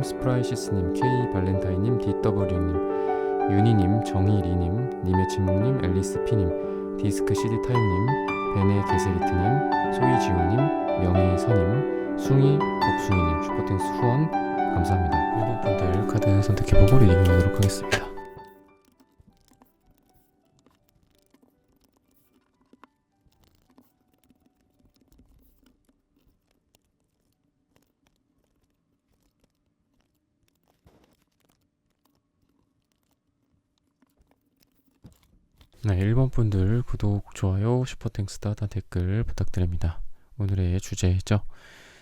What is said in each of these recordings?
님, 스프라이시스님, K 발렌타인님, DW님, 유니님, 정희리님, 님의 침묵님, 앨리스피님, 디스크 CD 타임님, 베네 게세리트님, 소이지오님, 명희선님, 숭이 복숭이님 슈퍼땡스 후원 감사합니다. 1번 분들 카드 선택해보고 리딩 하도록 하겠습니다. 네, 1번 분들 구독, 좋아요, 슈퍼땡스 따다 댓글 부탁드립니다. 오늘의 주제죠.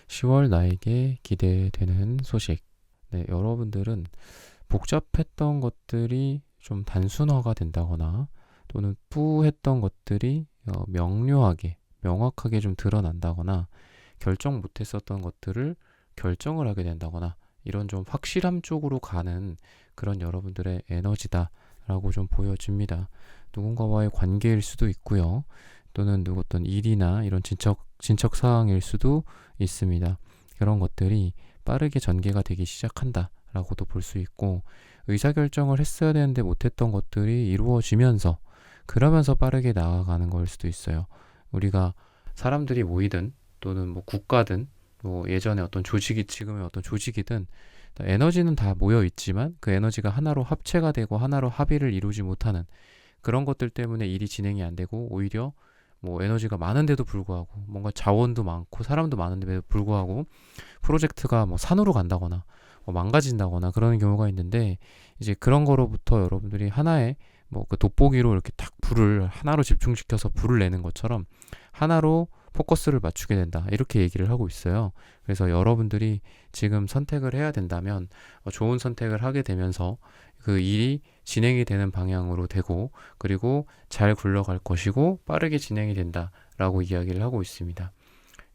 10월 나에게 기대되는 소식. 네, 여러분들은 복잡했던 것들이 좀 단순화가 된다거나 또는 뿌했던 것들이 명료하게, 명확하게 좀 드러난다거나 결정 못했었던 것들을 결정을 하게 된다거나 이런 좀 확실함 쪽으로 가는 그런 여러분들의 에너지다 라고 좀 보여집니다. 누군가와의 관계일 수도 있고요. 또는 어떤 일이나 이런 진척 사항일 수도 있습니다. 그런 것들이 빠르게 전개가 되기 시작한다 라고도 볼 수 있고, 의사결정을 했어야 되는데 못했던 것들이 이루어지면서 그러면서 빠르게 나아가는 걸 수도 있어요. 우리가 사람들이 모이든 또는 뭐 국가든 뭐 예전에 어떤 조직이 지금의 어떤 조직이든 에너지는 다 모여 있지만 그 에너지가 하나로 합체가 되고 하나로 합의를 이루지 못하는 그런 것들 때문에 일이 진행이 안 되고, 오히려 뭐 에너지가 많은데도 불구하고 뭔가 자원도 많고 사람도 많은데도 불구하고 프로젝트가 뭐 산으로 간다거나 뭐 망가진다거나 그러는 경우가 있는데, 이제 그런 거로부터 여러분들이 하나의 뭐 그 돋보기로 이렇게 딱 불을 하나로 집중시켜서 불을 내는 것처럼 하나로 포커스를 맞추게 된다, 이렇게 얘기를 하고 있어요. 그래서 여러분들이 지금 선택을 해야 된다면 좋은 선택을 하게 되면서 그 일이 진행이 되는 방향으로 되고, 그리고 잘 굴러갈 것이고 빠르게 진행이 된다라고 이야기를 하고 있습니다.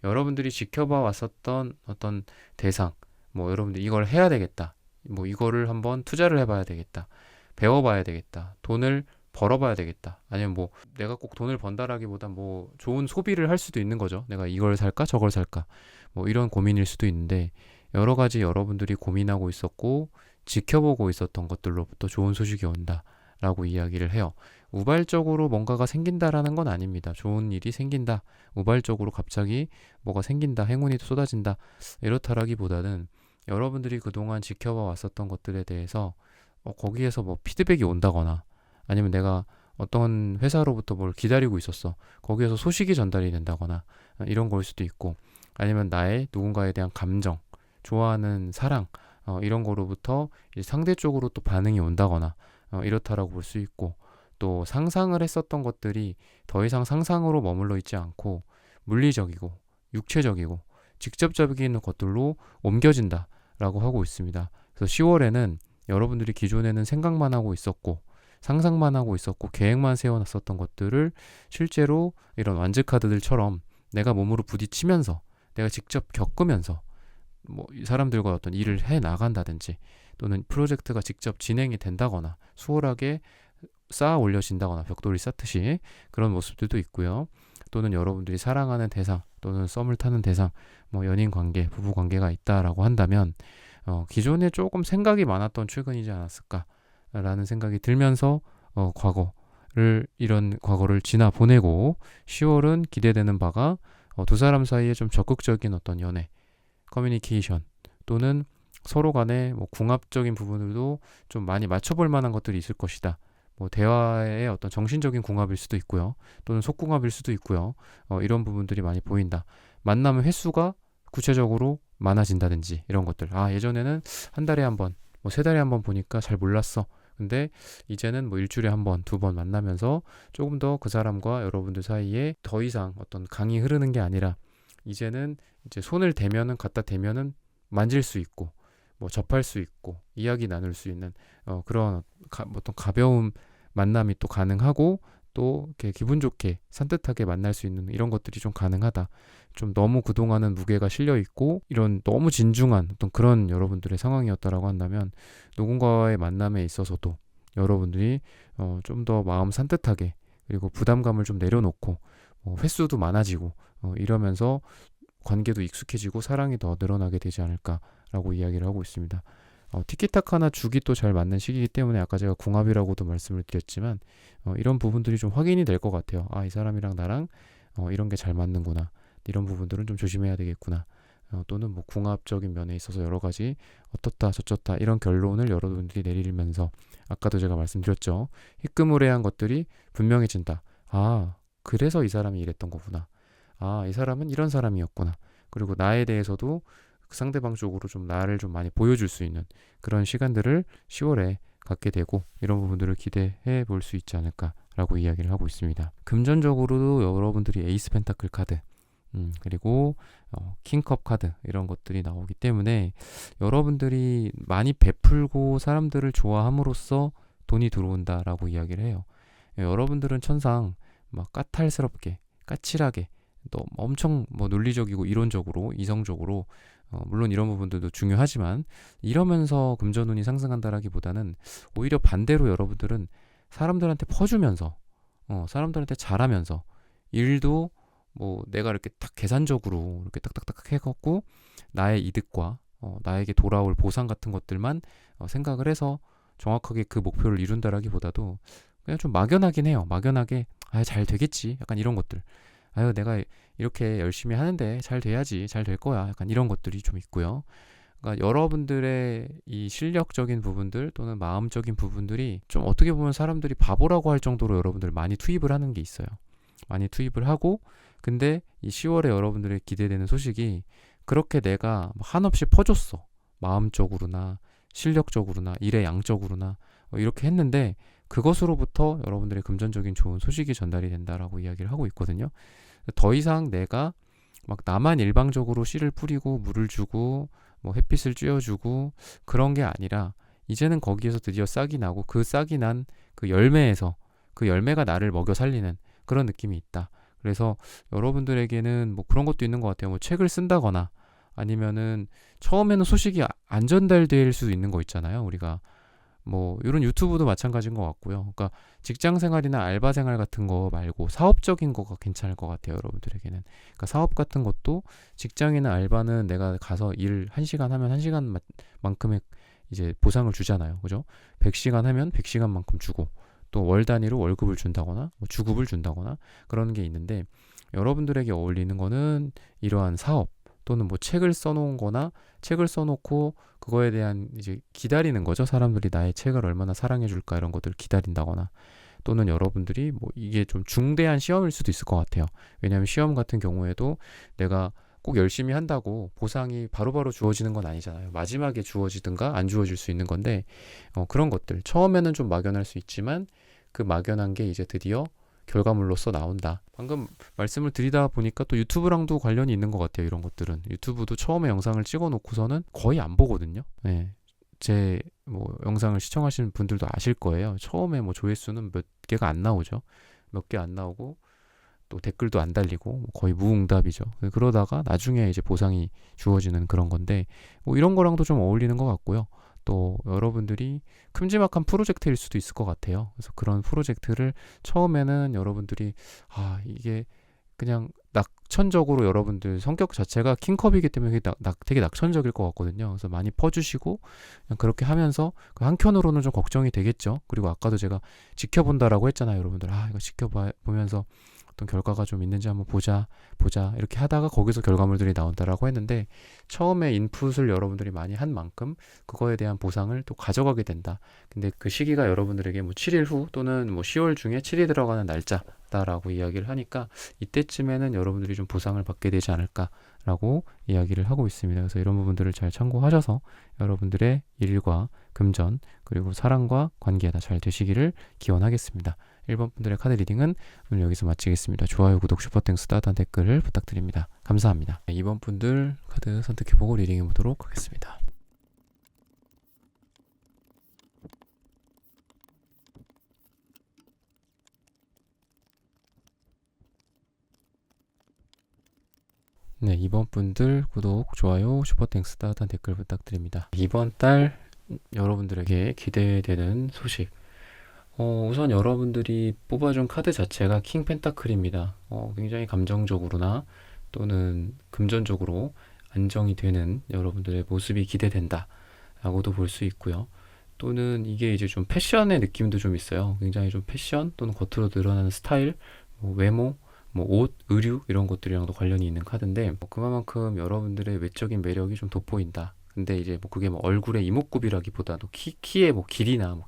여러분들이 지켜봐 왔었던 어떤 대상, 뭐 여러분들 이걸 해야 되겠다, 뭐 이거를 한번 투자를 해봐야 되겠다, 배워봐야 되겠다, 돈을 벌어봐야 되겠다, 아니면 뭐 내가 꼭 돈을 번다라기보다 뭐 좋은 소비를 할 수도 있는 거죠. 내가 이걸 살까 저걸 살까 뭐 이런 고민일 수도 있는데, 여러 가지 여러분들이 고민하고 있었고 지켜보고 있었던 것들로부터 좋은 소식이 온다라고 이야기를 해요. 우발적으로 뭔가가 생긴다라는 건 아닙니다. 좋은 일이 생긴다, 우발적으로 갑자기 뭐가 생긴다, 행운이 쏟아진다, 이렇다라기보다는 여러분들이 그동안 지켜봐 왔었던 것들에 대해서 거기에서 뭐 피드백이 온다거나, 아니면 내가 어떤 회사로부터 뭘 기다리고 있었어, 거기에서 소식이 전달이 된다거나 이런 걸 수도 있고, 아니면 나의 누군가에 대한 감정, 좋아하는 사랑, 이런 거로부터 상대 쪽으로 또 반응이 온다거나 이렇다라고 볼 수 있고, 또 상상을 했었던 것들이 더 이상 상상으로 머물러 있지 않고 물리적이고 육체적이고 직접적인 것들로 옮겨진다라고 하고 있습니다. 그래서 10월에는 여러분들이 기존에는 생각만 하고 있었고 상상만 하고 있었고 계획만 세워놨었던 것들을 실제로 이런 완즈카드들처럼 내가 몸으로 부딪히면서 내가 직접 겪으면서 뭐 사람들과 어떤 일을 해 나간다든지, 또는 프로젝트가 직접 진행이 된다거나 수월하게 쌓아 올려진다거나 벽돌이 쌓듯이 그런 모습들도 있고요. 또는 여러분들이 사랑하는 대상 또는 썸을 타는 대상, 뭐 연인 관계, 부부 관계가 있다라고 한다면 기존에 조금 생각이 많았던 최근이지 않았을까라는 생각이 들면서 이런 과거를 지나 보내고 10월은 기대되는 바가 두 사람 사이에 좀 적극적인 어떤 연애, 커뮤니케이션, 또는 서로 간에 뭐 궁합적인 부분들도 좀 많이 맞춰볼 만한 것들이 있을 것이다. 뭐 대화의 어떤 정신적인 궁합일 수도 있고요, 또는 속궁합일 수도 있고요. 이런 부분들이 많이 보인다. 만남의 횟수가 구체적으로 많아진다든지 이런 것들. 예전에는 한 달에 한 번, 뭐 세 달에 한 번 보니까 잘 몰랐어. 근데 이제는 뭐 일주일에 한 번, 두 번 만나면서 조금 더 그 사람과 여러분들 사이에 더 이상 어떤 강이 흐르는 게 아니라, 이제는 이제 손을 대면은 갖다 대면은 만질 수 있고 뭐 접할 수 있고 이야기 나눌 수 있는 그런 어떤 가벼운 만남이 또 가능하고, 또 이렇게 기분 좋게 산뜻하게 만날 수 있는 이런 것들이 좀 가능하다. 좀 너무 그동안은 무게가 실려 있고 이런 너무 진중한 어떤 그런 여러분들의 상황이었다라고 한다면, 누군가와의 만남에 있어서도 여러분들이 좀 더 마음 산뜻하게, 그리고 부담감을 좀 내려놓고 횟수도 많아지고 이러면서 관계도 익숙해지고 사랑이 더 늘어나게 되지 않을까라고 이야기를 하고 있습니다. 티키타카나 죽이 또 잘 맞는 시기이기 때문에 아까 제가 궁합이라고도 말씀을 드렸지만 이런 부분들이 좀 확인이 될 것 같아요. 이 사람이랑 나랑 이런 게 잘 맞는구나. 이런 부분들은 좀 조심해야 되겠구나. 또는 뭐 궁합적인 면에 있어서 여러 가지 어떻다 저쩌다 이런 결론을 여러분들이 내리면서 아까도 제가 말씀드렸죠. 희끄무레한 것들이 분명해진다. 그래서 이 사람이 이랬던 거구나. 이 사람은 이런 사람이었구나. 그리고 나에 대해서도 상대방 쪽으로 좀 나를 좀 많이 보여줄 수 있는 그런 시간들을 10월에 갖게 되고 이런 부분들을 기대해 볼 수 있지 않을까라고 이야기를 하고 있습니다. 금전적으로도 여러분들이 에이스 펜타클 카드 그리고 킹컵 카드 이런 것들이 나오기 때문에 여러분들이 많이 베풀고 사람들을 좋아함으로써 돈이 들어온다라고 이야기를 해요. 여러분들은 천상 막 까탈스럽게 까칠하게 또 엄청 뭐 논리적이고 이론적으로 이성적으로 물론 이런 부분들도 중요하지만 이러면서 금전운이 상승한다라기보다는 오히려 반대로 여러분들은 사람들한테 퍼주면서 사람들한테 잘하면서 일도 뭐 내가 이렇게 딱 계산적으로 이렇게 딱딱딱 해갖고 나의 이득과 나에게 돌아올 보상 같은 것들만 생각을 해서 정확하게 그 목표를 이룬다라기보다도 그냥 좀 막연하긴 해요. 막연하게 잘 되겠지 약간 이런 것들 내가 이렇게 열심히 하는데 잘 돼야지 잘 될 거야 약간 이런 것들이 좀 있고요. 그러니까 여러분들의 이 실력적인 부분들 또는 마음적인 부분들이 좀 어떻게 보면 사람들이 바보라고 할 정도로 여러분들 많이 투입을 하는 게 있어요. 많이 투입을 하고 근데 이 10월에 여러분들의 기대되는 소식이 그렇게 내가 한없이 퍼줬어. 마음적으로나 실력적으로나 일의 양적으로나 이렇게 했는데 그것으로부터 여러분들의 금전적인 좋은 소식이 전달이 된다라고 이야기를 하고 있거든요. 더 이상 내가 막 나만 일방적으로 씨를 뿌리고 물을 주고 뭐 햇빛을 쬐어주고 그런 게 아니라 이제는 거기에서 드디어 싹이 나고 그 싹이 난 그 열매에서 그 열매가 나를 먹여 살리는 그런 느낌이 있다. 그래서 여러분들에게는 뭐 그런 것도 있는 것 같아요. 뭐 책을 쓴다거나 아니면은 처음에는 소식이 안 전달될 수도 있는 거 있잖아요. 우리가 뭐 이런 유튜브도 마찬가지인 것 같고요. 그러니까 직장 생활이나 알바 생활 같은 거 말고 사업적인 거가 괜찮을 것 같아요. 여러분들에게는. 그러니까 사업 같은 것도 직장이나 알바는 내가 가서 일 1시간 하면 1시간만큼의 이제 보상을 주잖아요. 그죠? 100시간 하면 100시간만큼 주고 또 월 단위로 월급을 준다거나 뭐 주급을 준다거나 그런 게 있는데 여러분들에게 어울리는 거는 이러한 사업 또는 뭐 책을 써놓은 거나 책을 써놓고 그거에 대한 이제 기다리는 거죠. 사람들이 나의 책을 얼마나 사랑해 줄까 이런 것들을 기다린다거나 또는 여러분들이 뭐 이게 좀 중대한 시험일 수도 있을 것 같아요. 왜냐하면 시험 같은 경우에도 내가 꼭 열심히 한다고 보상이 바로바로 주어지는 건 아니잖아요. 마지막에 주어지든가 안 주어질 수 있는 건데 그런 것들 처음에는 좀 막연할 수 있지만 그 막연한 게 이제 드디어 결과물로서 나온다. 방금 말씀을 드리다 보니까 또 유튜브랑도 관련이 있는 것 같아요. 이런 것들은 유튜브도 처음에 영상을 찍어 놓고서는 거의 안 보거든요. 네. 제 뭐 영상을 시청하시는 분들도 아실 거예요. 처음에 뭐 조회수는 몇 개가 안 나오죠. 몇 개 안 나오고 또 댓글도 안 달리고 거의 무응답이죠. 그러다가 나중에 이제 보상이 주어지는 그런 건데 뭐 이런 거랑도 좀 어울리는 것 같고요. 또 여러분들이 큼지막한 프로젝트일 수도 있을 것 같아요. 그래서 그런 프로젝트를 처음에는 여러분들이 이게 그냥 낙천적으로 여러분들 성격 자체가 킹컵이기 때문에 되게 낙천적일 것 같거든요. 그래서 많이 퍼주시고 그냥 그렇게 하면서 그 한켠으로는 좀 걱정이 되겠죠. 그리고 아까도 제가 지켜본다라고 했잖아요. 여러분들 이거 지켜보면서 어떤 결과가 좀 있는지 한번 보자 이렇게 하다가 거기서 결과물들이 나온다라고 했는데 처음에 인풋을 여러분들이 많이 한 만큼 그거에 대한 보상을 또 가져가게 된다. 근데 그 시기가 여러분들에게 뭐 7일 후 또는 뭐 10월 중에 7이 들어가는 날짜다라고 이야기를 하니까 이때쯤에는 여러분들이 좀 보상을 받게 되지 않을까라고 이야기를 하고 있습니다. 그래서 이런 부분들을 잘 참고하셔서 여러분들의 일과 금전 그리고 사랑과 관계 다 잘 되시기를 기원하겠습니다. 1번 분들의 카드 리딩은 오늘 여기서 마치겠습니다. 좋아요, 구독, 슈퍼땡스, 따뜻한 댓글을 부탁드립니다. 감사합니다. 2번 분들 카드 선택해보고 리딩해보도록 하겠습니다. 네, 2번 분들 구독, 좋아요, 슈퍼땡스, 따뜻한 댓글 부탁드립니다. 이번 달 여러분들에게 기대되는 소식 우선 여러분들이 뽑아준 카드 자체가 킹 펜타클입니다. 굉장히 감정적으로나 또는 금전적으로 안정이 되는 여러분들의 모습이 기대된다 라고도 볼 수 있고요. 또는 이게 이제 좀 패션의 느낌도 좀 있어요. 굉장히 좀 패션 또는 겉으로 드러나는 스타일, 뭐 외모, 뭐 옷, 의류 이런 것들이랑도 관련이 있는 카드인데 뭐 그만큼 여러분들의 외적인 매력이 좀 돋보인다. 근데 이제 뭐 그게 뭐 얼굴의 이목구비라기보다도 키의 뭐 길이나 뭐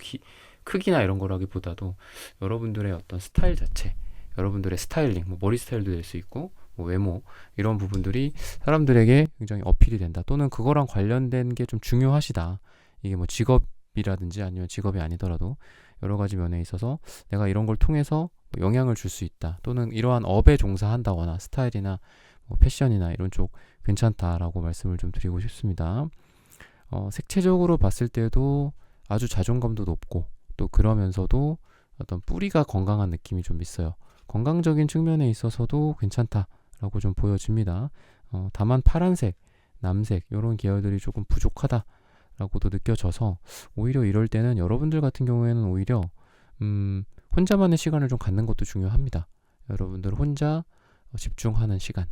크기나 이런 거라기보다도 여러분들의 어떤 스타일 자체, 여러분들의 스타일링, 뭐 머리 스타일도 될 수 있고 뭐 외모 이런 부분들이 사람들에게 굉장히 어필이 된다. 또는 그거랑 관련된 게 좀 중요하시다. 이게 뭐 직업이라든지 아니면 직업이 아니더라도 여러 가지 면에 있어서 내가 이런 걸 통해서 뭐 영향을 줄 수 있다. 또는 이러한 업에 종사한다거나 스타일이나 뭐 패션이나 이런 쪽 괜찮다라고 말씀을 좀 드리고 싶습니다. 색채적으로 봤을 때도 아주 자존감도 높고 또 그러면서도 어떤 뿌리가 건강한 느낌이 좀 있어요. 건강적인 측면에 있어서도 괜찮다라고 좀 보여집니다. 다만 파란색, 남색 이런 계열들이 조금 부족하다라고도 느껴져서 오히려 이럴 때는 여러분들 같은 경우에는 오히려 혼자만의 시간을 좀 갖는 것도 중요합니다. 여러분들 혼자 집중하는 시간,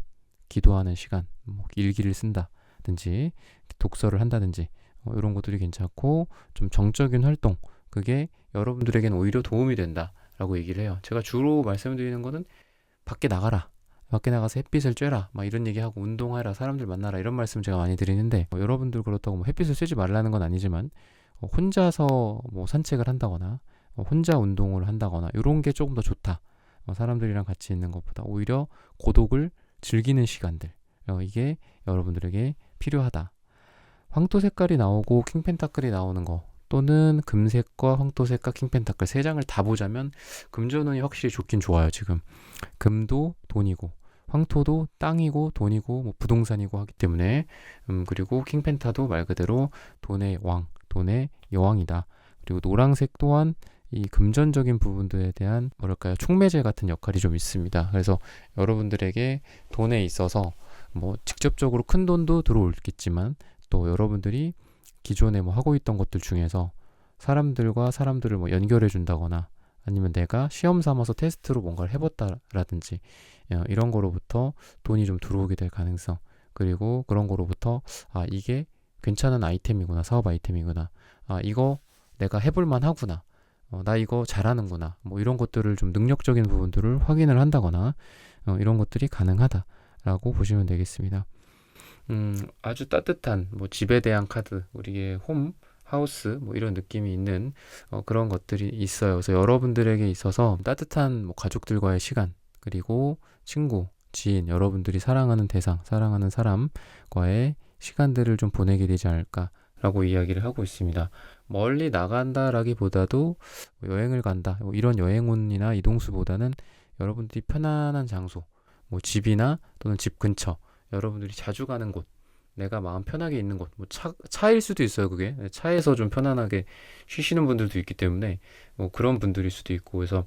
기도하는 시간, 뭐 일기를 쓴다든지 독서를 한다든지 이런 것들이 괜찮고 좀 정적인 활동 그게 여러분들에게는 오히려 도움이 된다라고 얘기를 해요. 제가 주로 말씀드리는 거는 밖에 나가라. 밖에 나가서 햇빛을 쬐라. 막 이런 얘기하고 운동하라. 사람들 만나라. 이런 말씀 제가 많이 드리는데 여러분들 그렇다고 뭐 햇빛을 쬐지 말라는 건 아니지만 혼자서 뭐 산책을 한다거나 혼자 운동을 한다거나 이런 게 조금 더 좋다. 사람들이랑 같이 있는 것보다 오히려 고독을 즐기는 시간들 이게 여러분들에게 필요하다. 황토 색깔이 나오고 킹펜타클이 나오는 거 또는 금색과 황토색과 킹펜타클 세 장을 다 보자면 금전운이 확실히 좋긴 좋아요. 지금 금도 돈이고 황토도 땅이고 돈이고 뭐 부동산이고 하기 때문에 그리고 킹펜타도 말 그대로 돈의 왕, 돈의 여왕이다. 그리고 노란색 또한 이 금전적인 부분들에 대한 뭐랄까요 촉매제 같은 역할이 좀 있습니다. 그래서 여러분들에게 돈에 있어서 뭐 직접적으로 큰 돈도 들어오겠지만 또 여러분들이 기존에 뭐 하고 있던 것들 중에서 사람들과 사람들을 뭐 연결해 준다거나 아니면 내가 시험 삼아서 테스트로 뭔가를 해봤다라든지 이런 거로부터 돈이 좀 들어오게 될 가능성 그리고 그런 거로부터 이게 괜찮은 아이템이구나 사업 아이템이구나 이거 내가 해볼만 하구나 나 이거 잘하는구나 뭐 이런 것들을 좀 능력적인 부분들을 확인을 한다거나 이런 것들이 가능하다라고 보시면 되겠습니다. 아주 따뜻한 뭐 집에 대한 카드 우리의 홈 하우스 뭐 이런 느낌이 있는 그런 것들이 있어요. 그래서 여러분들에게 있어서 따뜻한 뭐 가족들과의 시간 그리고 친구, 지인, 여러분들이 사랑하는 대상, 사랑하는 사람과의 시간들을 좀 보내게 되지 않을까라고 이야기를 하고 있습니다. 멀리 나간다라기보다도 여행을 간다 뭐 이런 여행운이나 이동수보다는 여러분들이 편안한 장소, 뭐 집이나 또는 집 근처, 여러분들이 자주 가는 곳, 내가 마음 편하게 있는 곳, 뭐 차일 수도 있어요. 그게 차에서 좀 편안하게 쉬시는 분들도 있기 때문에 뭐 그런 분들일 수도 있고 그래서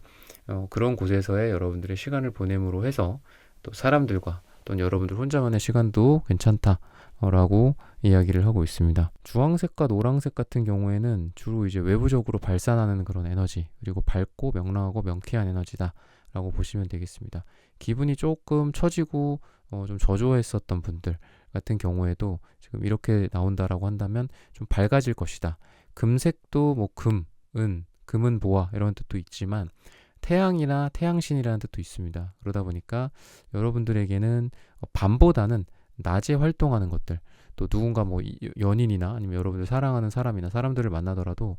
그런 곳에서의 여러분들의 시간을 보냄으로 해서 또 사람들과 또는 여러분들 혼자만의 시간도 괜찮다라고 이야기를 하고 있습니다. 주황색과 노란색 같은 경우에는 주로 이제 외부적으로 발산하는 그런 에너지 그리고 밝고 명랑하고 명쾌한 에너지다라고 보시면 되겠습니다. 기분이 조금 처지고 좀 저조했었던 분들 같은 경우에도 지금 이렇게 나온다라고 한다면 좀 밝아질 것이다. 금색도 뭐 금은 보아 이런 뜻도 있지만 태양이나 태양신이라는 뜻도 있습니다. 그러다 보니까 여러분들에게는 밤보다는 낮에 활동하는 것들 또 누군가 뭐 연인이나 아니면 여러분들 사랑하는 사람이나 사람들을 만나더라도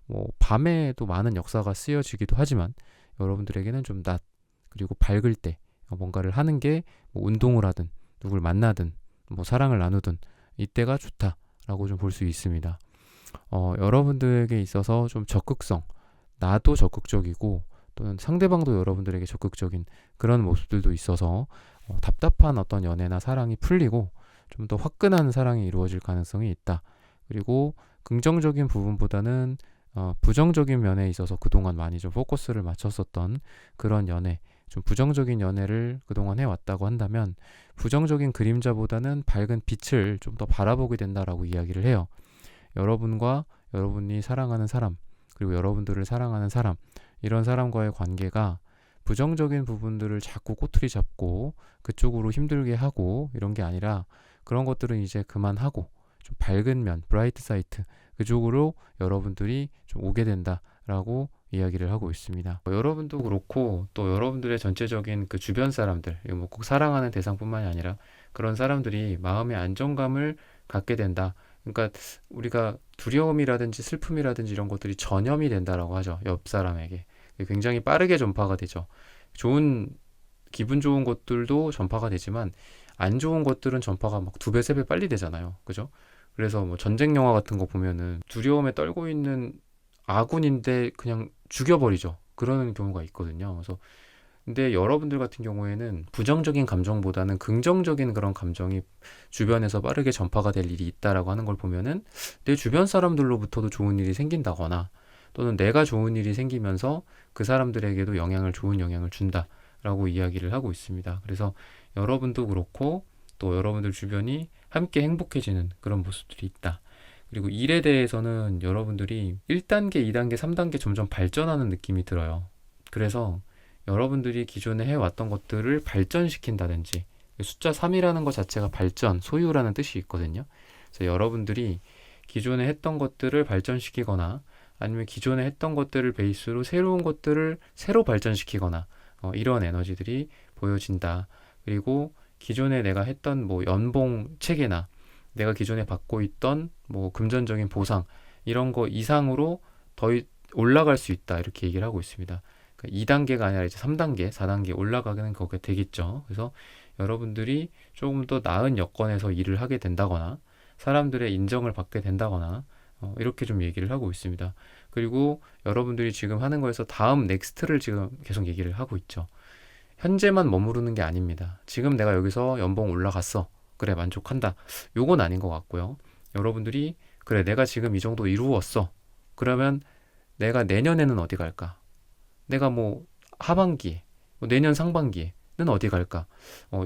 뭐 밤에도 많은 역사가 쓰여지기도 하지만 여러분들에게는 좀 낮 그리고 밝을 때 뭔가를 하는 게 뭐 운동을 하든 누굴 만나든 뭐 사랑을 나누든 이때가 좋다라고 좀 볼 수 있습니다. 여러분들에게 있어서 좀 적극성, 나도 적극적이고 또는 상대방도 여러분들에게 적극적인 그런 모습들도 있어서 답답한 어떤 연애나 사랑이 풀리고 좀 더 화끈한 사랑이 이루어질 가능성이 있다. 그리고 긍정적인 부분보다는 부정적인 면에 있어서 그동안 많이 좀 포커스를 맞췄었던 그런 연애, 좀 부정적인 연애를 그동안 해왔다고 한다면 부정적인 그림자보다는 밝은 빛을 좀 더 바라보게 된다라고 이야기를 해요. 여러분과 여러분이 사랑하는 사람 그리고 여러분들을 사랑하는 사람 이런 사람과의 관계가 부정적인 부분들을 자꾸 꼬투리 잡고 그쪽으로 힘들게 하고 이런 게 아니라 그런 것들은 이제 그만하고 좀 밝은 면, 브라이트 사이트 그쪽으로 여러분들이 좀 오게 된다라고 이야기를 하고 있습니다. 여러분도 그렇고 또 여러분들의 전체적인 그 주변 사람들, 뭐 꼭 사랑하는 대상뿐만이 아니라 그런 사람들이 마음의 안정감을 갖게 된다. 그러니까 우리가 두려움이라든지 슬픔이라든지 이런 것들이 전염이 된다라고 하죠. 옆 사람에게. 굉장히 빠르게 전파가 되죠. 기분 좋은 것들도 전파가 되지만 안 좋은 것들은 전파가 막 2배, 3배 빨리 되잖아요. 그죠? 그래서 뭐 전쟁 영화 같은 거 보면은 두려움에 떨고 있는 아군인데 그냥 죽여버리죠. 그러는 경우가 있거든요. 그래서 근데 여러분들 같은 경우에는 부정적인 감정보다는 긍정적인 그런 감정이 주변에서 빠르게 전파가 될 일이 있다라고 하는 걸 보면은 내 주변 사람들로부터도 좋은 일이 생긴다거나 또는 내가 좋은 일이 생기면서 그 사람들에게도 좋은 영향을 준다라고 이야기를 하고 있습니다. 그래서 여러분도 그렇고 또 여러분들 주변이 함께 행복해지는 그런 모습들이 있다. 그리고 일에 대해서는 여러분들이 1단계, 2단계, 3단계 점점 발전하는 느낌이 들어요. 그래서 여러분들이 기존에 해왔던 것들을 발전시킨다든지 숫자 3이라는 것 자체가 발전, 소유라는 뜻이 있거든요. 그래서 여러분들이 기존에 했던 것들을 발전시키거나 아니면 기존에 했던 것들을 베이스로 새로운 것들을 새로 발전시키거나 이런 에너지들이 보여진다. 그리고 기존에 내가 했던 뭐 연봉 체계나 내가 기존에 받고 있던 뭐 금전적인 보상 이런 거 이상으로 더 올라갈 수 있다. 이렇게 얘기를 하고 있습니다. 2단계가 아니라 이제 3단계, 4단계 올라가는 거가 되겠죠. 그래서 여러분들이 조금 더 나은 여건에서 일을 하게 된다거나 사람들의 인정을 받게 된다거나 이렇게 좀 얘기를 하고 있습니다. 그리고 여러분들이 지금 하는 거에서 다음 넥스트를 지금 계속 얘기를 하고 있죠. 현재만 머무르는 게 아닙니다. 지금 내가 여기서 연봉 올라갔어. 그래, 만족한다. 요건 아닌 것 같고요. 여러분들이 그래, 내가 지금 이 정도 이루었어. 그러면 내가 내년에는 어디 갈까? 내가 뭐 하반기에, 내년 상반기에는 어디 갈까?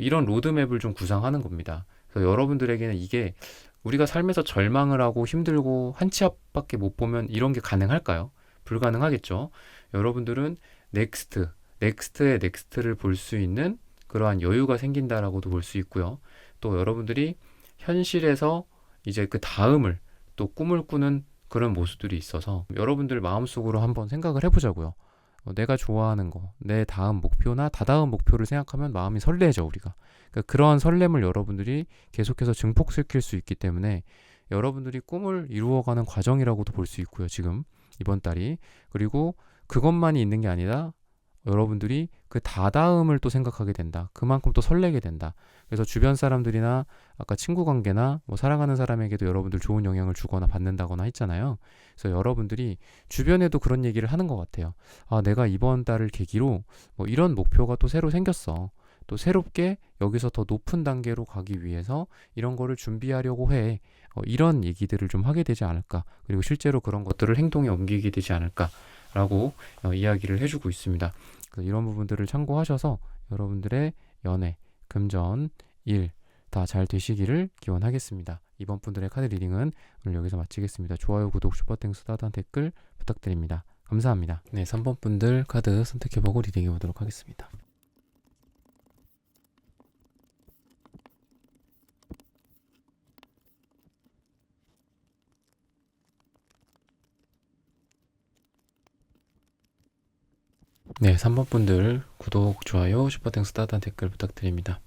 이런 로드맵을 좀 구상하는 겁니다. 그래서 여러분들에게는 이게 우리가 삶에서 절망을 하고 힘들고 한 치 앞밖에 못 보면 이런 게 가능할까요? 불가능하겠죠. 여러분들은 넥스트의 넥스트를 볼 수 있는 그러한 여유가 생긴다라고도 볼 수 있고요. 또 여러분들이 현실에서 이제 그 다음을 또 꿈을 꾸는 그런 모습들이 있어서 여러분들 마음속으로 한번 생각을 해보자고요. 내가 좋아하는 거, 내 다음 목표나 다다음 목표를 생각하면 마음이 설레죠, 우리가. 그러니까 그러한 설렘을 여러분들이 계속해서 증폭시킬 수 있기 때문에 여러분들이 꿈을 이루어가는 과정이라고도 볼 수 있고요, 지금 이번 달이. 그리고 그것만이 있는 게 아니라 여러분들이 그 다다음을 또 생각하게 된다. 그만큼 또 설레게 된다. 그래서 주변 사람들이나 아까 친구 관계나 뭐 사랑하는 사람에게도 여러분들 좋은 영향을 주거나 받는다거나 했잖아요. 그래서 여러분들이 주변에도 그런 얘기를 하는 것 같아요. 아, 내가 이번 달을 계기로 뭐 이런 목표가 또 새로 생겼어. 또 새롭게 여기서 더 높은 단계로 가기 위해서 이런 거를 준비하려고 해. 이런 얘기들을 좀 하게 되지 않을까. 그리고 실제로 그런 것들을 행동에 옮기게 되지 않을까라고 이야기를 해주고 있습니다. 이런 부분들을 참고하셔서 여러분들의 연애, 금전, 일 다 잘 되시기를 기원하겠습니다. 이번 분들의 카드 리딩은 오늘 여기서 마치겠습니다. 좋아요, 구독, 슈퍼땡스, 따뜻한 댓글 부탁드립니다. 감사합니다. 네, 3번 분들 카드 선택해보고 리딩해보도록 하겠습니다. 네, 3번 분들 구독, 좋아요, 슈퍼땡스, 따뜻한 댓글 부탁드립니다.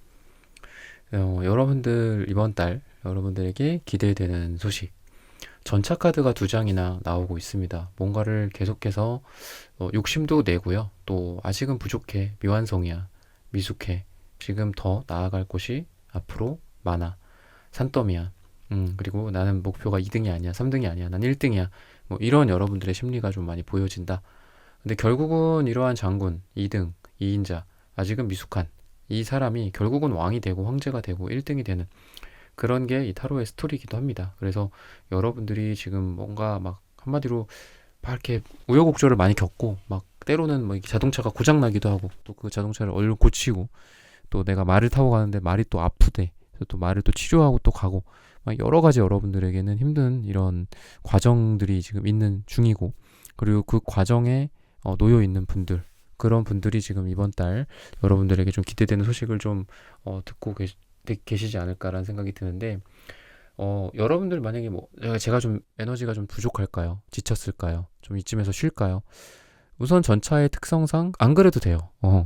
여러분들 이번 달 여러분들에게 기대되는 소식, 전차 카드가 2장이나 나오고 있습니다. 뭔가를 계속해서 욕심도 내고요. 또 아직은 부족해, 미완성이야, 미숙해, 지금 더 나아갈 곳이 앞으로 많아, 산더미야, 그리고 나는 목표가 2등이 아니야, 3등이 아니야, 난 1등이야, 뭐 이런 여러분들의 심리가 좀 많이 보여진다. 근데 결국은 이러한 장군, 2등, 2인자, 아직은 미숙한 이 사람이 결국은 왕이 되고 황제가 되고 1등이 되는 그런 게 이 타로의 스토리이기도 합니다. 그래서 여러분들이 지금 뭔가 막 한마디로 막 이렇게 우여곡절을 많이 겪고 막 때로는 뭐 자동차가 고장 나기도 하고 또 그 자동차를 얼른 고치고 또 내가 말을 타고 가는데 말이 또 아프대. 그래서 또 말을 또 치료하고 또 가고 막 여러 가지 여러분들에게는 힘든 이런 과정들이 지금 있는 중이고, 그리고 그 과정에 놓여 있는 분들, 그런 분들이 지금 이번 달 여러분들에게 좀 기대되는 소식을 좀 듣고 계시지 않을까라는 생각이 드는데, 여러분들 만약에 뭐 제가 좀 에너지가 좀 부족할까요? 지쳤을까요? 좀 이쯤에서 쉴까요? 우선 전차의 특성상 안 그래도 돼요.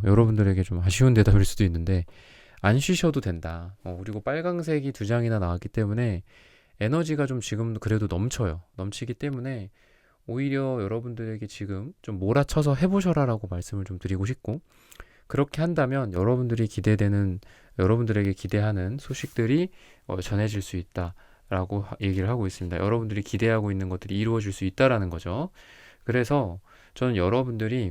여러분들에게 좀 아쉬운 대답일 수도 있는데 안 쉬셔도 된다. 그리고 빨강색이 2장이나 나왔기 때문에 에너지가 좀 지금 그래도 넘쳐요. 넘치기 때문에 오히려 여러분들에게 지금 좀 몰아쳐서 해보셔라라고 말씀을 좀 드리고 싶고, 그렇게 한다면 여러분들에게 기대하는 소식들이 전해질 수 있다라고 얘기를 하고 있습니다. 여러분들이 기대하고 있는 것들이 이루어질 수 있다라는 거죠. 그래서 저는 여러분들이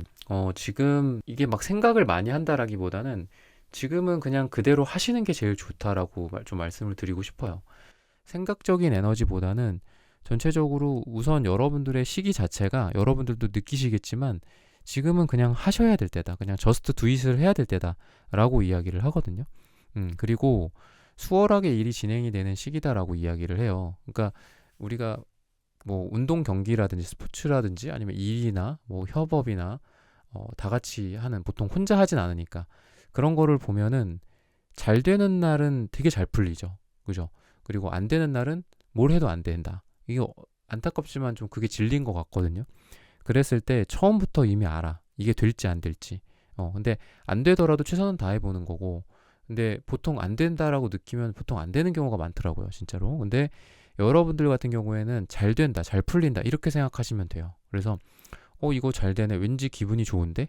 지금 이게 막 생각을 많이 한다라기보다는 지금은 그냥 그대로 하시는 게 제일 좋다라고 좀 말씀을 드리고 싶어요. 생각적인 에너지보다는 전체적으로 우선 여러분들의 시기 자체가 여러분들도 느끼시겠지만 지금은 그냥 하셔야 될 때다. 그냥 저스트 두잇을 해야 될 때다라고 이야기를 하거든요. 그리고 수월하게 일이 진행이 되는 시기다라고 이야기를 해요. 그러니까 우리가 뭐 운동 경기라든지 스포츠라든지 아니면 일이나 뭐 협업이나 다 같이 하는, 보통 혼자 하진 않으니까 그런 거를 보면은 잘 되는 날은 되게 잘 풀리죠. 그죠? 그리고 안 되는 날은 뭘 해도 안 된다. 이게 안타깝지만 좀 그게 진리인 것 같거든요. 그랬을 때 처음부터 이미 알아. 이게 될지 안 될지. 근데 안 되더라도 최선은 다해보는 거고, 근데 보통 안 된다라고 느끼면 보통 안 되는 경우가 많더라고요, 진짜로. 근데 여러분들 같은 경우에는 잘 된다, 잘 풀린다, 이렇게 생각하시면 돼요. 그래서 이거 잘 되네. 왠지 기분이 좋은데?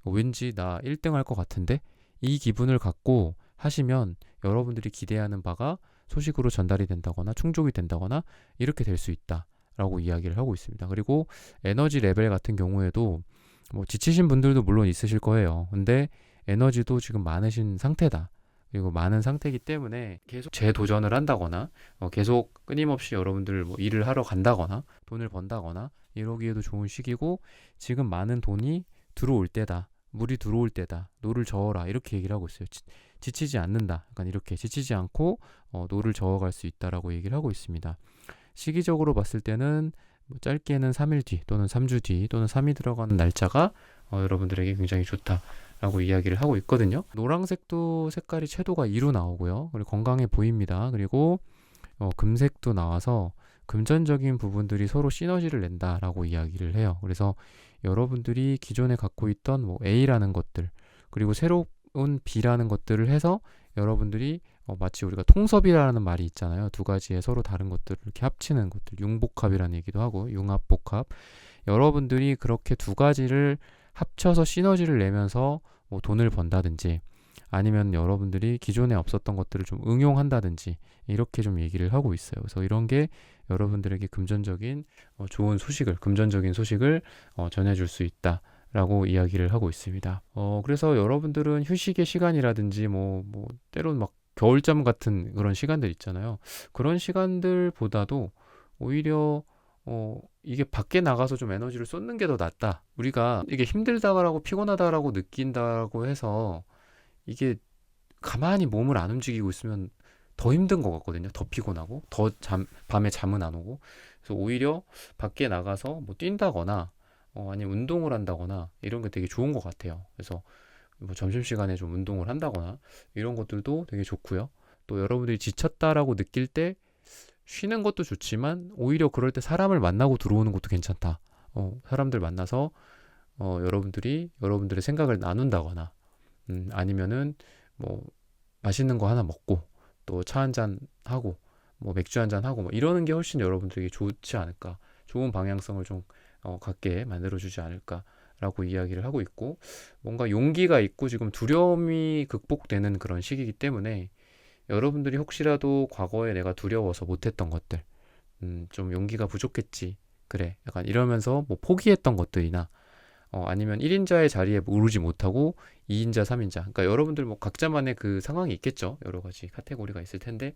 왠지 나 1등 할 것 같은데? 이 기분을 갖고 하시면 여러분들이 기대하는 바가 소식으로 전달이 된다거나 충족이 된다거나 이렇게 될 수 있다라고 이야기를 하고 있습니다. 그리고 에너지 레벨 같은 경우에도 뭐 지치신 분들도 물론 있으실 거예요. 근데 에너지도 지금 많으신 상태다. 그리고 많은 상태이기 때문에 계속 재도전을 한다거나 계속 끊임없이 여러분들 뭐 일을 하러 간다거나 돈을 번다거나 이러기에도 좋은 시기고, 지금 많은 돈이 들어올 때다. 물이 들어올 때다. 노를 저어라. 이렇게 얘기를 하고 있어요. 지치지 않는다. 약간 이렇게 지치지 않고 노를 저어갈 수 있다라고 얘기를 하고 있습니다. 시기적으로 봤을 때는 뭐 짧게는 3일 뒤 또는 3주 뒤 또는 3이 들어가는 날짜가 여러분들에게 굉장히 좋다라고 이야기를 하고 있거든요. 노란색도 색깔이 채도가 2로 나오고요. 그리고 건강해 보입니다. 그리고 금색도 나와서 금전적인 부분들이 서로 시너지를 낸다라고 이야기를 해요. 그래서 여러분들이 기존에 갖고 있던 뭐 A라는 것들, 그리고 새로운 B라는 것들을 해서 여러분들이 마치 우리가 통섭이라는 말이 있잖아요. 두 가지의 서로 다른 것들을 이렇게 합치는 것들, 융복합이라는 얘기도 하고 융합복합. 여러분들이 그렇게 두 가지를 합쳐서 시너지를 내면서 뭐 돈을 번다든지, 아니면 여러분들이 기존에 없었던 것들을 좀 응용한다든지, 이렇게 좀 얘기를 하고 있어요. 그래서 이런 게 여러분들에게 금전적인 금전적인 소식을 전해줄 수 있다라고 이야기를 하고 있습니다. 그래서 여러분들은 휴식의 시간이라든지 뭐 때로는 막 겨울잠 같은 그런 시간들 있잖아요. 그런 시간들보다도 오히려 이게 밖에 나가서 좀 에너지를 쏟는 게 더 낫다. 우리가 이게 힘들다라고 피곤하다라고 느낀다고 해서 이게 가만히 몸을 안 움직이고 있으면 더 힘든 것 같거든요. 더 피곤하고 밤에 잠은 안 오고. 그래서 오히려 밖에 나가서 뭐 뛴다거나 아니면 운동을 한다거나 이런 게 되게 좋은 것 같아요. 그래서 뭐 점심시간에 좀 운동을 한다거나 이런 것들도 되게 좋고요. 또 여러분들이 지쳤다라고 느낄 때 쉬는 것도 좋지만 오히려 그럴 때 사람을 만나고 들어오는 것도 괜찮다. 사람들 만나서 여러분들의 생각을 나눈다거나 아니면은 뭐 맛있는 거 하나 먹고 또 차 한잔 하고 뭐 맥주 한잔 하고 뭐 이러는 게 훨씬 여러분들에게 좋지 않을까, 좋은 방향성을 좀 갖게 만들어주지 않을까라고 이야기를 하고 있고, 뭔가 용기가 있고 지금 두려움이 극복되는 그런 시기이기 때문에 여러분들이 혹시라도 과거에 내가 두려워서 못했던 것들, 좀 용기가 부족했지, 그래, 약간 이러면서 뭐 포기했던 것들이나 아니면 1인자의 자리에 오르지 못하고 2인자, 3인자. 그러니까 여러분들 뭐 각자만의 그 상황이 있겠죠. 여러 가지 카테고리가 있을 텐데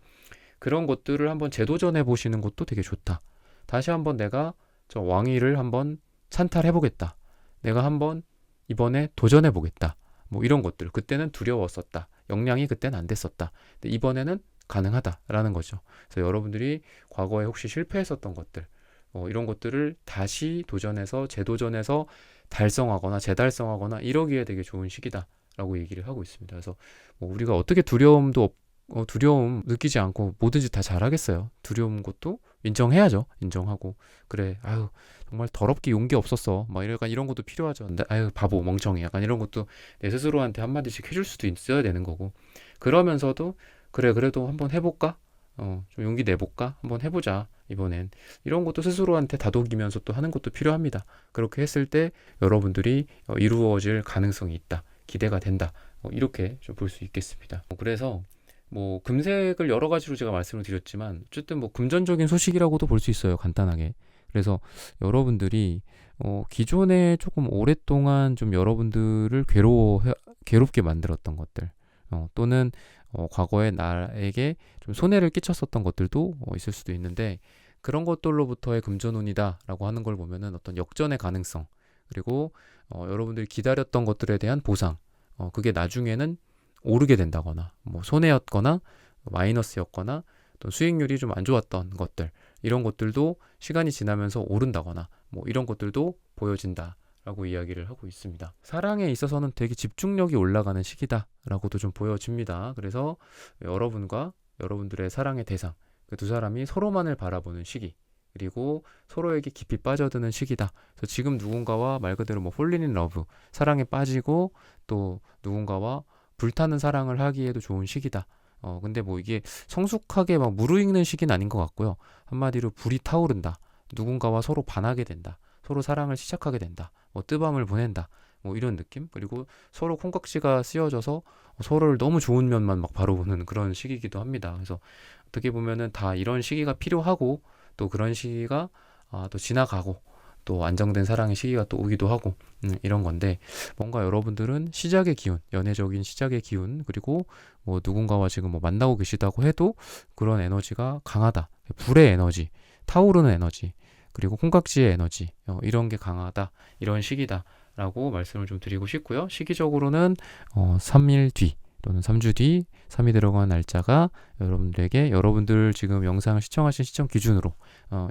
그런 것들을 한번 재도전해 보시는 것도 되게 좋다. 다시 한번 내가 저 왕위를 한번 찬탈해 보겠다. 내가 한번 이번에 도전해 보겠다. 뭐 이런 것들. 그때는 두려웠었다. 역량이 그때는 안 됐었다. 근데 이번에는 가능하다라는 거죠. 그래서 여러분들이 과거에 혹시 실패했었던 것들, 이런 것들을 다시 도전해서 재도전해서 달성하거나 재달성하거나 이러기에 되게 좋은 시기다라고 얘기를 하고 있습니다. 그래서 뭐 우리가 어떻게 두려움 느끼지 않고 뭐든지 다 잘하겠어요. 두려운 것도 인정해야죠. 인정하고 그래 아유 정말 더럽게 용기 없었어 막 약간 이런 것도 필요하죠. 근데 아유 바보 멍청이 약간 이런 것도 내 스스로한테 한마디씩 해줄 수도 있어야 되는 거고 그러면서도 그래 그래도 한번 해볼까? 좀 용기 내볼까? 한번 해보자 이번엔 이런 것도 스스로한테 다독이면서 또 하는 것도 필요합니다. 그렇게 했을 때 여러분들이 이루어질 가능성이 있다. 기대가 된다. 이렇게 좀 볼 수 있겠습니다. 그래서 뭐 금색을 여러 가지로 제가 말씀을 드렸지만 어쨌든 뭐 금전적인 소식이라고도 볼 수 있어요. 간단하게. 그래서 여러분들이 기존에 조금 오랫동안 좀 여러분들을 괴롭게 만들었던 것들 또는 과거에 나에게 좀 손해를 끼쳤었던 것들도 있을 수도 있는데 그런 것들로부터의 금전운이다라고 하는 걸 보면은 어떤 역전의 가능성 그리고 여러분들이 기다렸던 것들에 대한 보상 그게 나중에는 오르게 된다거나 뭐 손해였거나 마이너스였거나 또 수익률이 좀 안 좋았던 것들 이런 것들도 시간이 지나면서 오른다거나 뭐 이런 것들도 보여진다라고 이야기를 하고 있습니다. 사랑에 있어서는 되게 집중력이 올라가는 시기다라고도 좀 보여집니다. 그래서 여러분과 여러분들의 사랑의 대상 그 두 사람이 서로만을 바라보는 시기 그리고 서로에게 깊이 빠져드는 시기다. 그래서 지금 누군가와 말 그대로 뭐 폴린 인 러브 사랑에 빠지고 또 누군가와 불타는 사랑을 하기에도 좋은 시기다. 근데 뭐 이게 성숙하게 막 무르익는 시기는 아닌 것 같고요. 한마디로 불이 타오른다. 누군가와 서로 반하게 된다. 서로 사랑을 시작하게 된다. 뭐 뜨밤을 보낸다. 뭐 이런 느낌? 그리고 서로 콩깍지가 씌워져서 서로를 너무 좋은 면만 막 바로 보는 그런 시기이기도 합니다. 그래서 어떻게 보면은 다 이런 시기가 필요하고 또 그런 시기가 또 지나가고 또 안정된 사랑의 시기가 또 오기도 하고 이런 건데 뭔가 여러분들은 시작의 기운, 연애적인 시작의 기운 그리고 뭐 누군가와 지금 뭐 만나고 계시다고 해도 그런 에너지가 강하다. 불의 에너지, 타오르는 에너지 그리고 콩깍지의 에너지 이런 게 강하다. 이런 시기다. 라고 말씀을 좀 드리고 싶고요. 시기적으로는 3일 뒤 또는 3주 뒤 3이 들어간 날짜가 여러분들에게 여러분들 지금 영상을 시청하신 시청 기준으로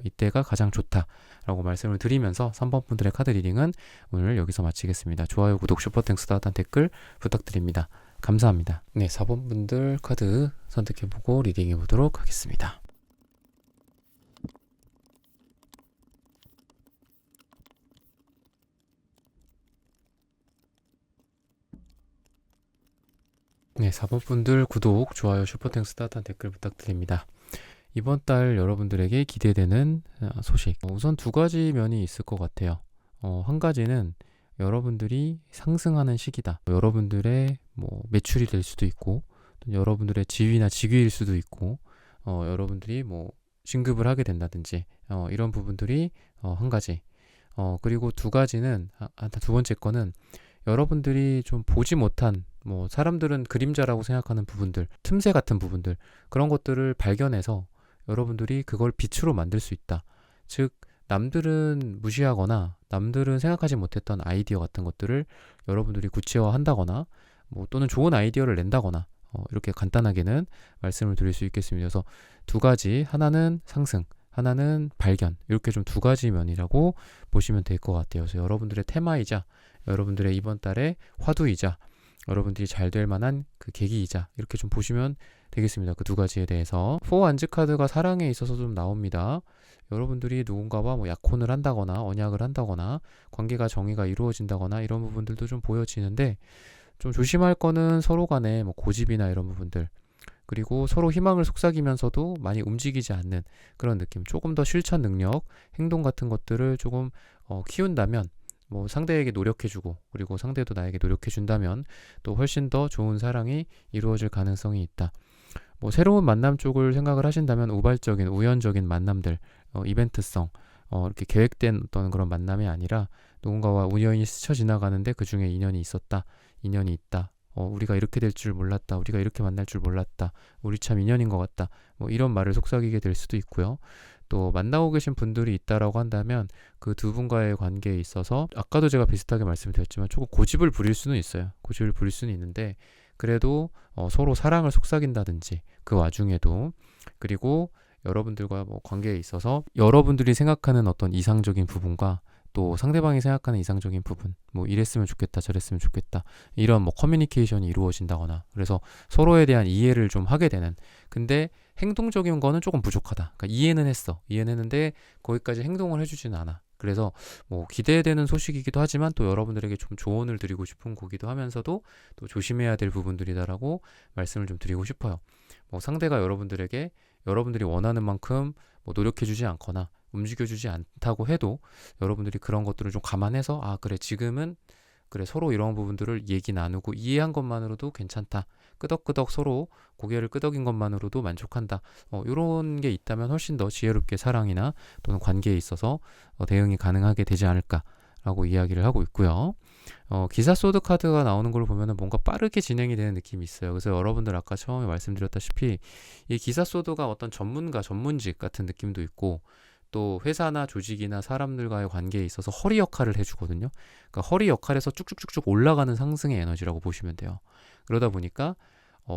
이때가 가장 좋다라고 말씀을 드리면서 3번 분들의 카드 리딩은 오늘 여기서 마치겠습니다. 좋아요, 구독, 슈퍼땡스 따뜻한 댓글 부탁드립니다. 감사합니다. 네, 4번 분들 카드 선택해보고 리딩해보도록 하겠습니다. 네, 4번 분들 구독, 좋아요, 슈퍼땡스 따뜻한 댓글 부탁드립니다. 이번 달 여러분들에게 기대되는 소식. 우선 두 가지 면이 있을 것 같아요. 한 가지는 여러분들이 상승하는 시기다. 여러분들의 뭐 매출이 될 수도 있고, 여러분들의 지위나 직위일 수도 있고, 여러분들이 뭐 진급을 하게 된다든지, 이런 부분들이 한 가지. 그리고 두 가지는, 두 번째 거는 여러분들이 좀 보지 못한 뭐 사람들은 그림자라고 생각하는 부분들, 틈새 같은 부분들 그런 것들을 발견해서 여러분들이 그걸 빛으로 만들 수 있다. 즉 남들은 무시하거나 남들은 생각하지 못했던 아이디어 같은 것들을 여러분들이 구체화한다거나 뭐 또는 좋은 아이디어를 낸다거나 이렇게 간단하게는 말씀을 드릴 수 있겠습니다. 그래서 두 가지, 하나는 상승, 하나는 발견, 이렇게 좀 두 가지 면이라고 보시면 될 것 같아요. 그래서 여러분들의 테마이자 여러분들의 이번 달의 화두이자 여러분들이 잘 될 만한 그 계기이자 이렇게 좀 보시면 되겠습니다. 그 두 가지에 대해서. 4 안즈 카드가 사랑에 있어서 좀 나옵니다. 여러분들이 누군가와 뭐 약혼을 한다거나 언약을 한다거나 관계가 정의가 이루어진다거나 이런 부분들도 좀 보여지는데 좀 조심할 거는 서로 간에 뭐 고집이나 이런 부분들 그리고 서로 희망을 속삭이면서도 많이 움직이지 않는 그런 느낌, 조금 더 실천 능력, 행동 같은 것들을 조금 키운다면 뭐 상대에게 노력해주고 그리고 상대도 나에게 노력해준다면 또 훨씬 더 좋은 사랑이 이루어질 가능성이 있다. 뭐 새로운 만남 쪽을 생각을 하신다면 우발적인 우연적인 만남들, 이벤트성, 이렇게 계획된 어떤 그런 만남이 아니라 누군가와 우연히 스쳐 지나가는데 그 중에 인연이 있었다, 인연이 있다. 우리가 이렇게 될 줄 몰랐다, 우리가 이렇게 만날 줄 몰랐다, 우리 참 인연인 것 같다, 뭐 이런 말을 속삭이게 될 수도 있고요. 또 만나고 계신 분들이 있다라고 한다면 그 두 분과의 관계에 있어서 아까도 제가 비슷하게 말씀드렸지만 조금 고집을 부릴 수는 있어요. 고집을 부릴 수는 있는데 그래도 서로 사랑을 속삭인다든지 그 와중에도 그리고 여러분들과 뭐 관계에 있어서 여러분들이 생각하는 어떤 이상적인 부분과 또 상대방이 생각하는 이상적인 부분, 뭐 이랬으면 좋겠다, 저랬으면 좋겠다, 이런 뭐 커뮤니케이션이 이루어진다거나, 그래서 서로에 대한 이해를 좀 하게 되는. 근데 행동적인 거는 조금 부족하다. 그러니까 이해는 했어, 이해는 했는데 거기까지 행동을 해주지는 않아. 그래서 뭐 기대되는 소식이기도 하지만 또 여러분들에게 좀 조언을 드리고 싶은 거기도 하면서도 또 조심해야 될 부분들이다라고 말씀을 좀 드리고 싶어요. 뭐 상대가 여러분들에게 여러분들이 원하는 만큼 뭐 노력해주지 않거나 움직여주지 않다고 해도 여러분들이 그런 것들을 좀 감안해서, 아 그래, 지금은 그래, 서로 이런 부분들을 얘기 나누고 이해한 것만으로도 괜찮다, 끄덕끄덕 서로 고개를 끄덕인 것만으로도 만족한다, 이런 게 있다면 훨씬 더 지혜롭게 사랑이나 또는 관계에 있어서 대응이 가능하게 되지 않을까라고 이야기를 하고 있고요. 기사 소드 카드가 나오는 걸 보면은 뭔가 빠르게 진행이 되는 느낌이 있어요. 그래서 여러분들 아까 처음에 말씀드렸다시피 이 기사 소드가 어떤 전문가, 전문직 같은 느낌도 있고, 또 회사나 조직이나 사람들과의 관계에 있어서 허리 역할을 해주거든요. 그러니까 허리 역할에서 쭉쭉쭉쭉 올라가는 상승의 에너지라고 보시면 돼요. 그러다 보니까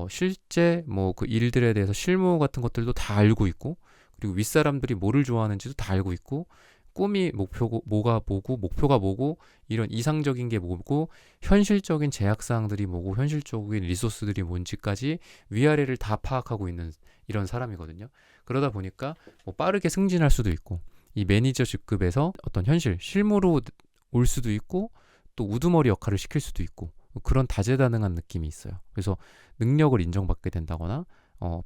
실제 뭐 그 일들에 대해서 실무 같은 것들도 다 알고 있고, 그리고 윗사람들이 뭐를 좋아하는지도 다 알고 있고, 꿈이 목표고 뭐가 뭐고 목표가 뭐고 이런 이상적인 게 뭐고 현실적인 제약사항들이 뭐고 현실적인 리소스들이 뭔지까지 위아래를 다 파악하고 있는 이런 사람이거든요. 그러다 보니까 뭐 빠르게 승진할 수도 있고, 이 매니저 직급에서 어떤 실무로 올 수도 있고, 또 우두머리 역할을 시킬 수도 있고, 그런 다재다능한 느낌이 있어요. 그래서 능력을 인정받게 된다거나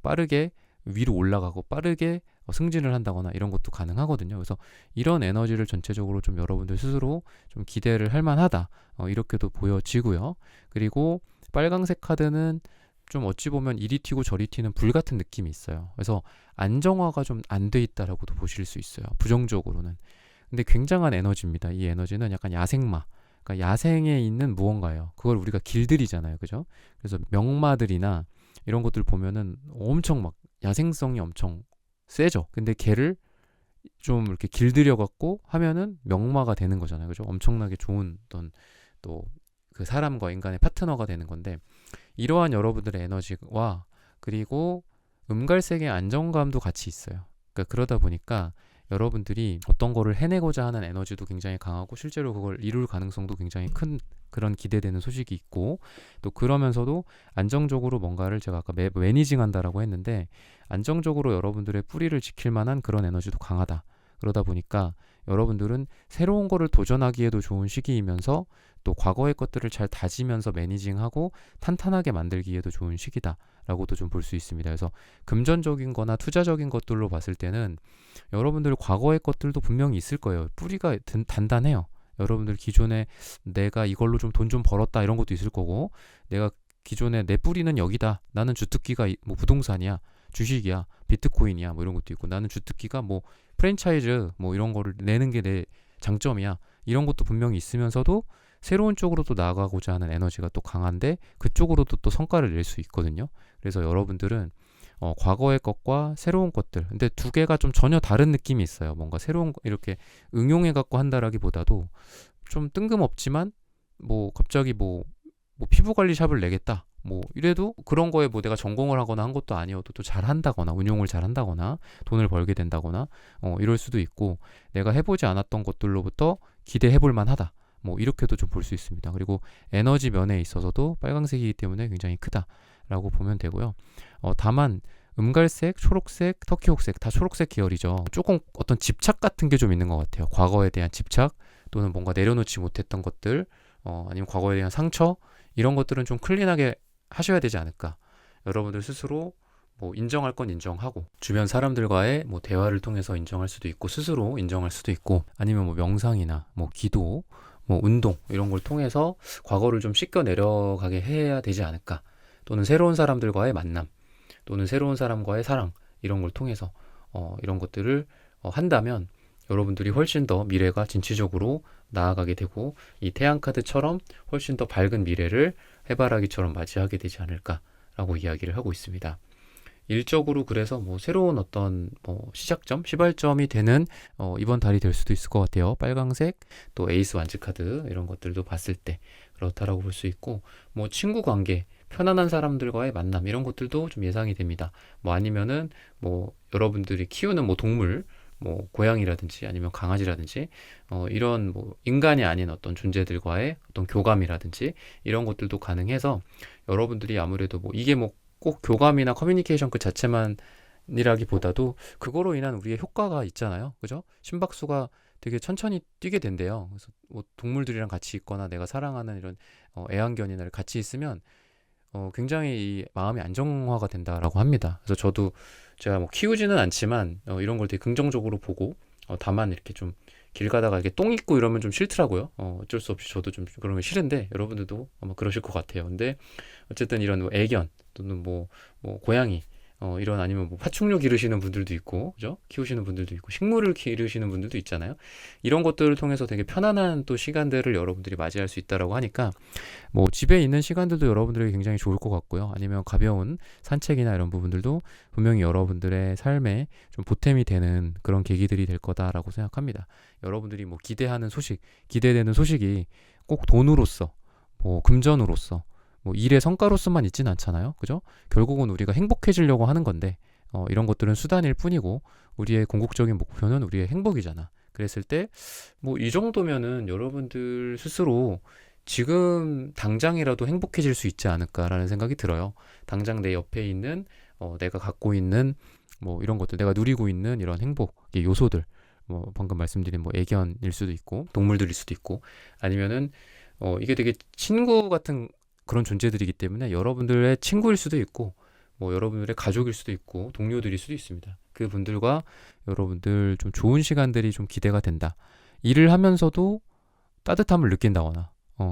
빠르게 위로 올라가고 빠르게 승진을 한다거나 이런 것도 가능하거든요. 그래서 이런 에너지를 전체적으로 좀 여러분들 스스로 좀 기대를 할 만하다, 이렇게도 보여지고요. 그리고 빨강색 카드는 좀 어찌 보면 이리 튀고 저리 튀는 불 같은 느낌이 있어요. 그래서 안정화가 좀 안 돼 있다라고도 보실 수 있어요, 부정적으로는. 근데 굉장한 에너지입니다. 이 에너지는 약간 야생마, 그러니까 야생에 있는 무언가예요. 그걸 우리가 길들이잖아요, 그죠? 그래서 명마들이나 이런 것들 보면은 엄청 막 야생성이 엄청 세죠. 근데 걔를 좀 이렇게 길들여 갖고 하면은 명마가 되는 거잖아요, 그죠? 엄청나게 좋은 어떤 또 그 사람과 인간의 파트너가 되는 건데, 이러한 여러분들의 에너지와 그리고 음갈색의 안정감도 같이 있어요. 그러니까 그러다 보니까 여러분들이 어떤 거를 해내고자 하는 에너지도 굉장히 강하고, 실제로 그걸 이룰 가능성도 굉장히 큰 그런 기대되는 소식이 있고, 또 그러면서도 안정적으로 뭔가를, 제가 아까 매니징 한다라고 했는데, 안정적으로 여러분들의 뿌리를 지킬 만한 그런 에너지도 강하다. 그러다 보니까 여러분들은 새로운 거를 도전하기에도 좋은 시기이면서 또 과거의 것들을 잘 다지면서 매니징하고 탄탄하게 만들기에도 좋은 시기다 라고도 좀 볼 수 있습니다. 그래서 금전적인 거나 투자적인 것들로 봤을 때는 여러분들 과거의 것들도 분명히 있을 거예요. 뿌리가 단단해요. 여러분들 기존에 내가 이걸로 좀 돈 좀 벌었다 이런 것도 있을 거고, 내가 기존에 내 뿌리는 여기다, 나는 주특기가 뭐 부동산이야, 주식이야, 비트코인이야, 뭐 이런 것도 있고, 나는 주특기가 뭐 프랜차이즈 뭐 이런 거를 내는 게 내 장점이야, 이런 것도 분명히 있으면서도 새로운 쪽으로 또 나아가고자 하는 에너지가 또 강한데, 그쪽으로도 또 성과를 낼 수 있거든요. 그래서 여러분들은 과거의 것과 새로운 것들, 근데 두 개가 좀 전혀 다른 느낌이 있어요. 뭔가 새로운 이렇게 응용해 갖고 한다라기보다도 좀 뜬금없지만, 뭐 갑자기 뭐 피부관리 샵을 내겠다, 뭐 이래도 그런 거에 뭐 내가 전공을 하거나 한 것도 아니어도 또 잘한다거나 운용을 잘한다거나 돈을 벌게 된다거나 이럴 수도 있고, 내가 해보지 않았던 것들로부터 기대해볼 만하다, 뭐 이렇게도 좀 볼 수 있습니다. 그리고 에너지 면에 있어서도 빨강색이기 때문에 굉장히 크다라고 보면 되고요. 다만 음갈색, 초록색, 터키옥색 다 초록색 계열이죠. 조금 어떤 집착 같은 게 좀 있는 것 같아요. 과거에 대한 집착, 또는 뭔가 내려놓지 못했던 것들, 아니면 과거에 대한 상처, 이런 것들은 좀 클린하게 하셔야 되지 않을까. 여러분들 스스로 뭐 인정할 건 인정하고, 주변 사람들과의 뭐 대화를 통해서 인정할 수도 있고, 스스로 인정할 수도 있고, 아니면 뭐 명상이나 뭐 기도, 뭐 운동 이런 걸 통해서 과거를 좀 씻겨 내려가게 해야 되지 않을까. 또는 새로운 사람들과의 만남, 또는 새로운 사람과의 사랑, 이런 걸 통해서 이런 것들을 한다면 여러분들이 훨씬 더 미래가 진취적으로 나아가게 되고, 이 태양카드처럼 훨씬 더 밝은 미래를 해바라기처럼 맞이하게 되지 않을까라고 이야기를 하고 있습니다. 일적으로 그래서 뭐 새로운 어떤 뭐 시작점, 시발점이 되는 이번 달이 될 수도 있을 것 같아요. 빨강색, 또 에이스 완즈 카드 이런 것들도 봤을 때 그렇다라고 볼 수 있고, 뭐 친구 관계, 편안한 사람들과의 만남 이런 것들도 좀 예상이 됩니다. 뭐 아니면은 뭐 여러분들이 키우는 뭐 동물 뭐 고양이라든지 아니면 강아지라든지 이런 뭐 인간이 아닌 어떤 존재들과의 어떤 교감이라든지 이런 것들도 가능해서 여러분들이 아무래도 뭐 이게 뭐 꼭 교감이나 커뮤니케이션 그 자체만 이라기보다도 그거로 인한 우리의 효과가 있잖아요. 그죠? 심박수가 되게 천천히 뛰게 된대요. 그래서 뭐 동물들이랑 같이 있거나 내가 사랑하는 이런 애완견이나 같이 있으면 굉장히 이 마음이 안정화가 된다라고 합니다. 그래서 저도 제가 뭐 키우지는 않지만 이런 걸 되게 긍정적으로 보고 다만 이렇게 좀 길 가다가 이렇게 똥 있고 이러면 좀 싫더라고요. 어쩔 수 없이 저도 좀 그런 게 싫은데 여러분들도 아마 그러실 것 같아요. 근데 어쨌든 이런 뭐 애견 또는 뭐 고양이 이런 아니면 뭐 파충류 기르시는 분들도 있고, 그죠? 키우시는 분들도 있고, 식물을 기르시는 분들도 있잖아요. 이런 것들을 통해서 되게 편안한 또 시간들을 여러분들이 맞이할 수 있다라고 하니까, 뭐 집에 있는 시간들도 여러분들에게 굉장히 좋을 것 같고요. 아니면 가벼운 산책이나 이런 부분들도 분명히 여러분들의 삶에 좀 보탬이 되는 그런 계기들이 될 거다라고 생각합니다. 여러분들이 뭐 기대하는 소식, 기대되는 소식이 꼭 돈으로서, 뭐 금전으로서, 뭐 일의 성과로서만 있진 않잖아요. 그죠? 결국은 우리가 행복해지려고 하는 건데 이런 것들은 수단일 뿐이고 우리의 궁극적인 목표는 우리의 행복이잖아. 그랬을 때 뭐 이 정도면은 여러분들 스스로 지금 당장이라도 행복해질 수 있지 않을까라는 생각이 들어요. 당장 내 옆에 있는 내가 갖고 있는 뭐 이런 것들, 내가 누리고 있는 이런 행복의 요소들, 뭐 방금 말씀드린 뭐 애견일 수도 있고 동물들일 수도 있고 아니면은 이게 되게 친구 같은 그런 존재들이기 때문에 여러분들의 친구일 수도 있고 뭐 여러분들의 가족일 수도 있고 동료들일 수도 있습니다. 그분들과 여러분들 좀 좋은 시간들이 좀 기대가 된다. 일을 하면서도 따뜻함을 느낀다거나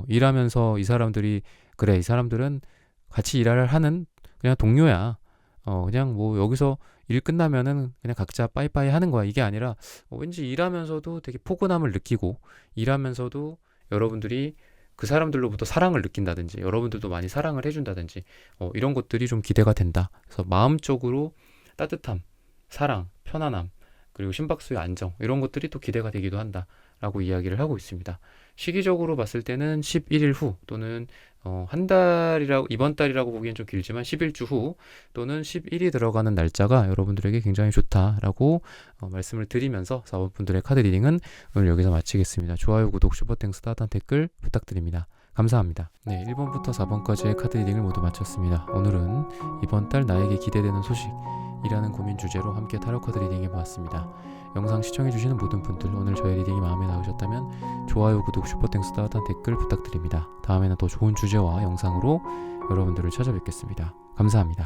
일하면서 이 사람들이 그래 이 사람들은 같이 일을 하는 그냥 동료야. 그냥 뭐 여기서 일 끝나면은 그냥 각자 빠이빠이 하는 거야. 이게 아니라 왠지 일하면서도 되게 포근함을 느끼고 일하면서도 여러분들이 그 사람들로부터 사랑을 느낀다든지 여러분들도 많이 사랑을 해준다든지 이런 것들이 좀 기대가 된다. 그래서 마음적으로 따뜻함, 사랑, 편안함 그리고 심박수의 안정 이런 것들이 또 기대가 되기도 한다라고 이야기를 하고 있습니다. 시기적으로 봤을 때는 11일 후 또는 한 달이라고 이번 달이라고 보기엔 좀 길지만 11주 후 또는 10일이 들어가는 날짜가 여러분들에게 굉장히 좋다라고 말씀을 드리면서 4번분들의 카드 리딩은 오늘 여기서 마치겠습니다. 좋아요, 구독, 슈퍼땡스, 따뜻한 댓글 부탁드립니다. 감사합니다. 네, 1번부터 4번까지의 카드 리딩을 모두 마쳤습니다. 오늘은 이번 달 나에게 기대되는 소식이라는 고민 주제로 함께 타로 카드 리딩 해보았습니다. 영상 시청해주시는 모든 분들 오늘 저의 리딩이 마음에 나오셨다면 좋아요, 구독, 슈퍼땡스, 따뜻한 댓글 부탁드립니다. 다음에는 더 좋은 주제와 영상으로 여러분들을 찾아뵙겠습니다. 감사합니다.